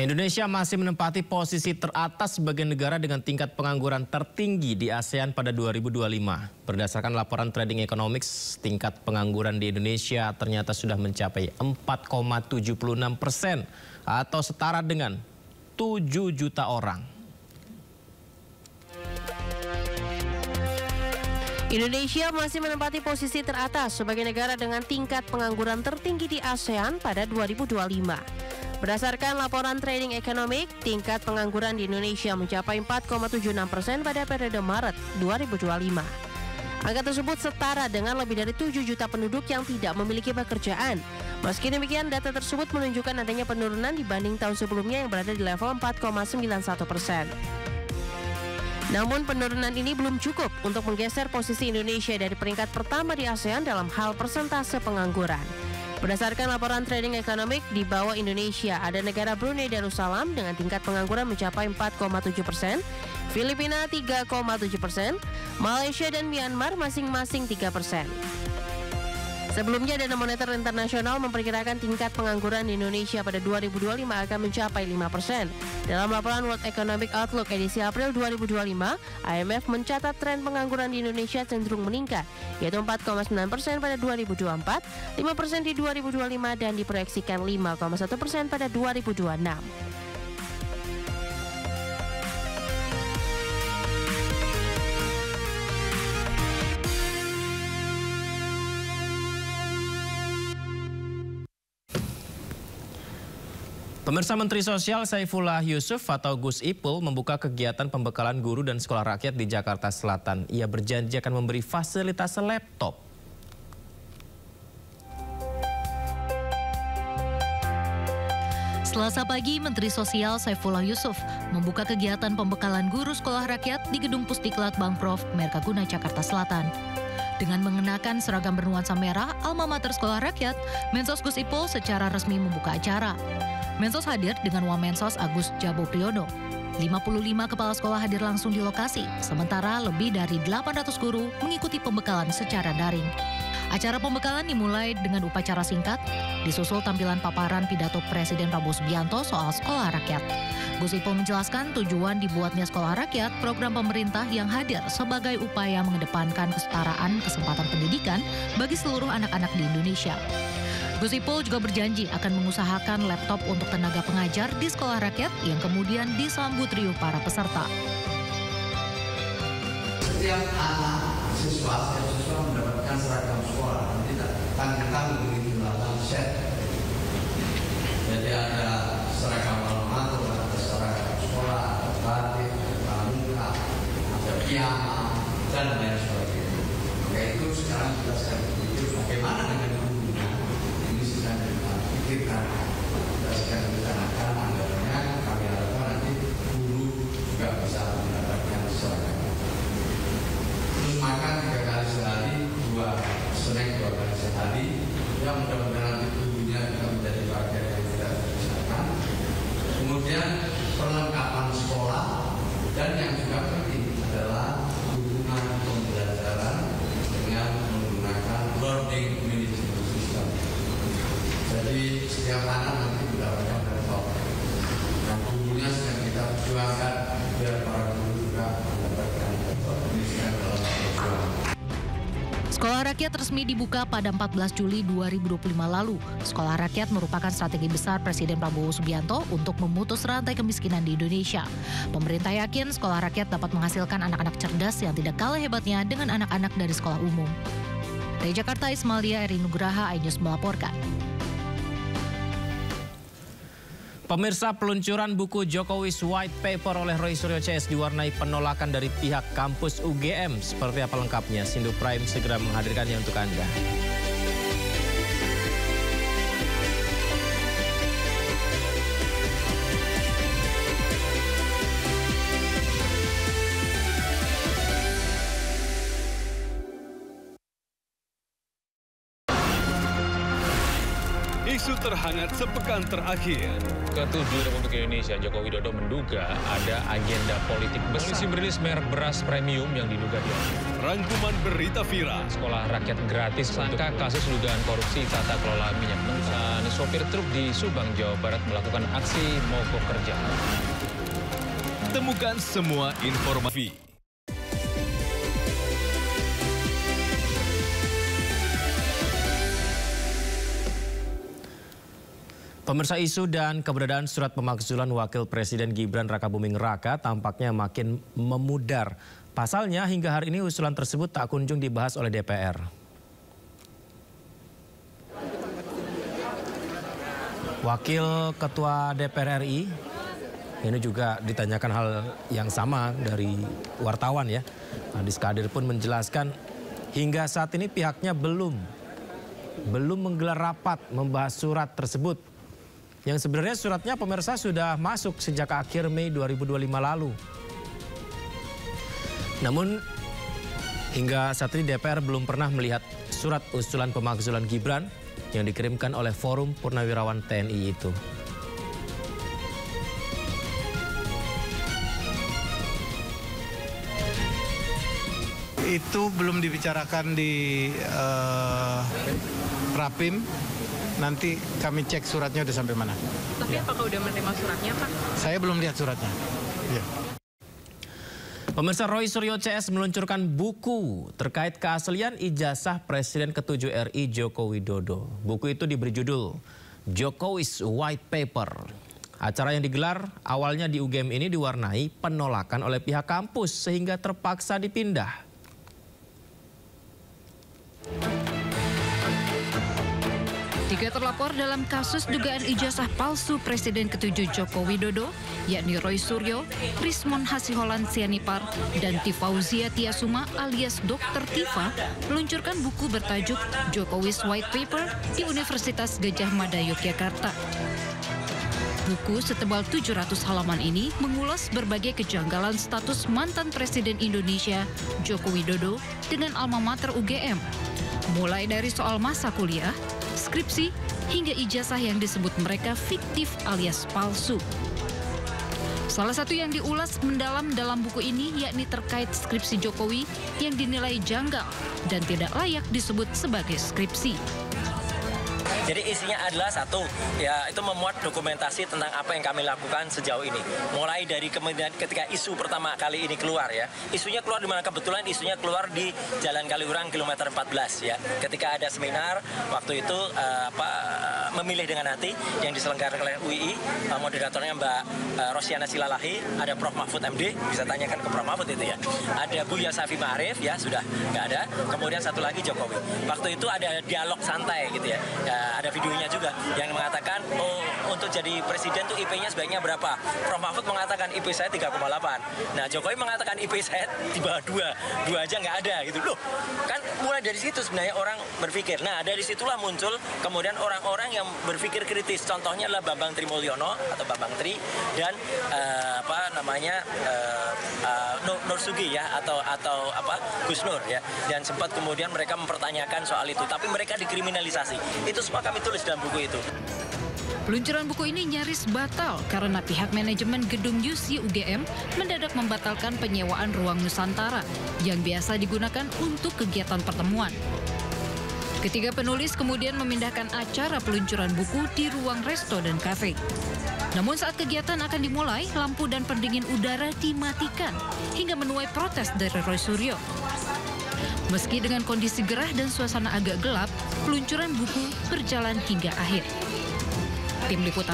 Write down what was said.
Indonesia masih menempati posisi teratas sebagai negara dengan tingkat pengangguran tertinggi di ASEAN pada 2025. Berdasarkan laporan Trading Economics, tingkat pengangguran di Indonesia ternyata sudah mencapai 4,76% atau setara dengan 7 juta orang. Indonesia masih menempati posisi teratas sebagai negara dengan tingkat pengangguran tertinggi di ASEAN pada 2025. Berdasarkan laporan Trading Economic, tingkat pengangguran di Indonesia mencapai 4,76% pada periode Maret 2025. Angka tersebut setara dengan lebih dari 7 juta penduduk yang tidak memiliki pekerjaan. Meski demikian, data tersebut menunjukkan adanya penurunan dibanding tahun sebelumnya yang berada di level 4,91%. Namun penurunan ini belum cukup untuk menggeser posisi Indonesia dari peringkat pertama di ASEAN dalam hal persentase pengangguran. Berdasarkan laporan Trading Economic, di bawah Indonesia ada negara Brunei Darussalam dengan tingkat pengangguran mencapai 4,7%, Filipina 3,7%, Malaysia dan Myanmar masing-masing 3%. Sebelumnya, Dana Moneter Internasional memperkirakan tingkat pengangguran di Indonesia pada 2025 akan mencapai 5%. Dalam laporan World Economic Outlook edisi April 2025, IMF mencatat tren pengangguran di Indonesia cenderung meningkat, yaitu 4,9% pada 2024, 5% di 2025, dan diproyeksikan 5,1% pada 2026. Pemirsa, Menteri Sosial Saifullah Yusuf atau Gus Ipul membuka kegiatan pembekalan guru dan sekolah rakyat di Jakarta Selatan. Ia berjanji akan memberi fasilitas laptop. Selasa pagi, Menteri Sosial Saifullah Yusuf membuka kegiatan pembekalan guru sekolah rakyat di Gedung Pusdiklat Bangprov, Merkaguna, Jakarta Selatan. Dengan mengenakan seragam bernuansa merah alma mater sekolah rakyat, Mensos Gus Ipul secara resmi membuka acara. Mensos hadir dengan Wamensos Agus Jabo Priyono. 55 kepala sekolah hadir langsung di lokasi, sementara lebih dari 800 guru mengikuti pembekalan secara daring. Acara pembekalan dimulai dengan upacara singkat, disusul tampilan paparan pidato Presiden Prabowo Subianto soal sekolah rakyat. Gus Ipul menjelaskan tujuan dibuatnya sekolah rakyat program pemerintah yang hadir sebagai upaya mengedepankan kesetaraan kesempatan pendidikan bagi seluruh anak-anak di Indonesia. Gus Ipul juga berjanji akan mengusahakan laptop untuk tenaga pengajar di sekolah rakyat yang kemudian disambut riuh para peserta. Setiap anak siswa mendapatkan seragam sekolah, nanti tanggung begitu dalam set. Jadi ada seragam alma mater, ada seragam sekolah, ada batik, ada pramuka, ada piyama, dan lain sebagainya. Maka itu sekarang kita sedang berpikir bagaimana dengan gurunya. Ini sedang kita pikirkan, kita sedang rencanakan anggarannya. Kami harapkan nanti guru juga bisa mendapatkan seragam. Terus makan 3 kali sehari, 2 snack 2 kali sehari. Ya mudah-mudahan nanti gurunya juga menjadi bagian yang tidak terpisahkan. Kemudian perlengkapan sekolah, dan yang juga penting adalah dukungan pembelajaran dengan menggunakan learning management system. Jadi setiap anak nanti mendapatkan laptop. Dan gurunya sedang kita perjuangkan biar para guru juga mendapatkan laptop. Ini sedang dalam perjuangan. Sekolah rakyat resmi dibuka pada 14 Juli 2025 lalu. Sekolah rakyat merupakan strategi besar Presiden Prabowo Subianto untuk memutus rantai kemiskinan di Indonesia. Pemerintah yakin sekolah rakyat dapat menghasilkan anak-anak cerdas yang tidak kalah hebatnya dengan anak-anak dari sekolah umum. Dari Jakarta, Ismalia Eri Nugraha, iNews melaporkan. Pemirsa, peluncuran buku Jokowi's White Paper oleh Roy Suryo CS diwarnai penolakan dari pihak kampus UGM. Seperti apa lengkapnya? Sindo Prime segera menghadirkannya untuk Anda. Isu terhadap hangat sepekan terakhir. Ketujuh Republik Indonesia, Joko Widodo menduga ada agenda politik besar. Polisi merilis merek beras premium yang diduga dia. Rangkuman berita viral. Sekolah rakyat gratis sangka kasus dugaan korupsi tata kelola minyak mentah. Sopir truk di Subang, Jawa Barat melakukan aksi mogok kerja. Temukan semua informasi. Pemirsa, isu dan keberadaan surat pemakzulan Wakil Presiden Gibran Rakabuming Raka tampaknya makin memudar. Pasalnya hingga hari ini usulan tersebut tak kunjung dibahas oleh DPR. Wakil Ketua DPR RI ini juga ditanyakan hal yang sama dari wartawan ya. Adis Kadir pun menjelaskan hingga saat ini pihaknya belum menggelar rapat membahas surat tersebut. Yang sebenarnya suratnya pemirsa sudah masuk sejak akhir Mei 2025 lalu. Namun hingga saat ini DPR belum pernah melihat surat usulan pemakzulan Gibran yang dikirimkan oleh Forum Purnawirawan TNI itu. Itu belum dibicarakan di Rapim. Nanti kami cek suratnya udah sampai mana. Tapi apakah udah menerima suratnya, Pak? Saya belum lihat suratnya. Ya. Pemirsa, Roy Suryo CS meluncurkan buku terkait keaslian ijazah Presiden ke-7 RI Joko Widodo. Buku itu diberi judul Jokowi's White Paper. Acara yang digelar awalnya di UGM ini diwarnai penolakan oleh pihak kampus sehingga terpaksa dipindah. Tiga terlapor dalam kasus dugaan ijazah palsu Presiden ke-7 Joko Widodo, yakni Roy Suryo, Rismon Hasiholan Sianipar, dan Tifauzia Tiasuma alias Dr. Tifa, meluncurkan buku bertajuk Jokowi's White Paper di Universitas Gadjah Mada, Yogyakarta. Buku setebal 700 halaman ini mengulas berbagai kejanggalan status mantan Presiden Indonesia, Joko Widodo, dengan alma mater UGM. Mulai dari soal masa kuliah, skripsi, hingga ijazah yang disebut mereka fiktif alias palsu. Salah satu yang diulas mendalam dalam buku ini yakni terkait skripsi Jokowi yang dinilai janggal dan tidak layak disebut sebagai skripsi. Jadi isinya adalah satu, ya itu memuat dokumentasi tentang apa yang kami lakukan sejauh ini. Mulai dari kemudian ketika isu pertama kali ini keluar ya. Isunya keluar di mana? Kebetulan isunya keluar di Jalan Kaliurang kilometer 14 ya. Ketika ada seminar waktu itu memilih dengan hati yang diselenggarakan oleh UII, moderatornya Mbak Rosiana Silalahi, ada Prof Mahfud MD, bisa tanyakan ke Prof Mahfud itu ya. Ada Buya Safi Ma'arif ya, sudah nggak ada. Kemudian satu lagi Jokowi. Waktu itu ada dialog santai gitu ya. Ada videonya juga yang mengatakan untuk jadi presiden tuh IP-nya sebaiknya berapa. Prof Mahfud mengatakan IP saya 3,8. Nah Jokowi mengatakan IP saya di bawah 2 aja nggak ada gitu loh. Kan mulai dari situ sebenarnya orang berpikir. Nah dari situlah muncul kemudian orang-orang yang berpikir kritis. Contohnya adalah Bambang Trimulyono atau Bambang Tri dan Nur Sugi ya atau Gus Nur ya. Dan sempat kemudian mereka mempertanyakan soal itu, tapi mereka dikriminalisasi. Itu semua kami tulis dalam buku itu. Peluncuran buku ini nyaris batal karena pihak manajemen gedung UC UGM mendadak membatalkan penyewaan ruang Nusantara yang biasa digunakan untuk kegiatan pertemuan. Ketiga penulis kemudian memindahkan acara peluncuran buku di ruang resto dan kafe. Namun saat kegiatan akan dimulai, lampu dan pendingin udara dimatikan hingga menuai protes dari Roy Suryo. Meski dengan kondisi gerah dan suasana agak gelap, peluncuran buku berjalan hingga akhir. Tim Liputan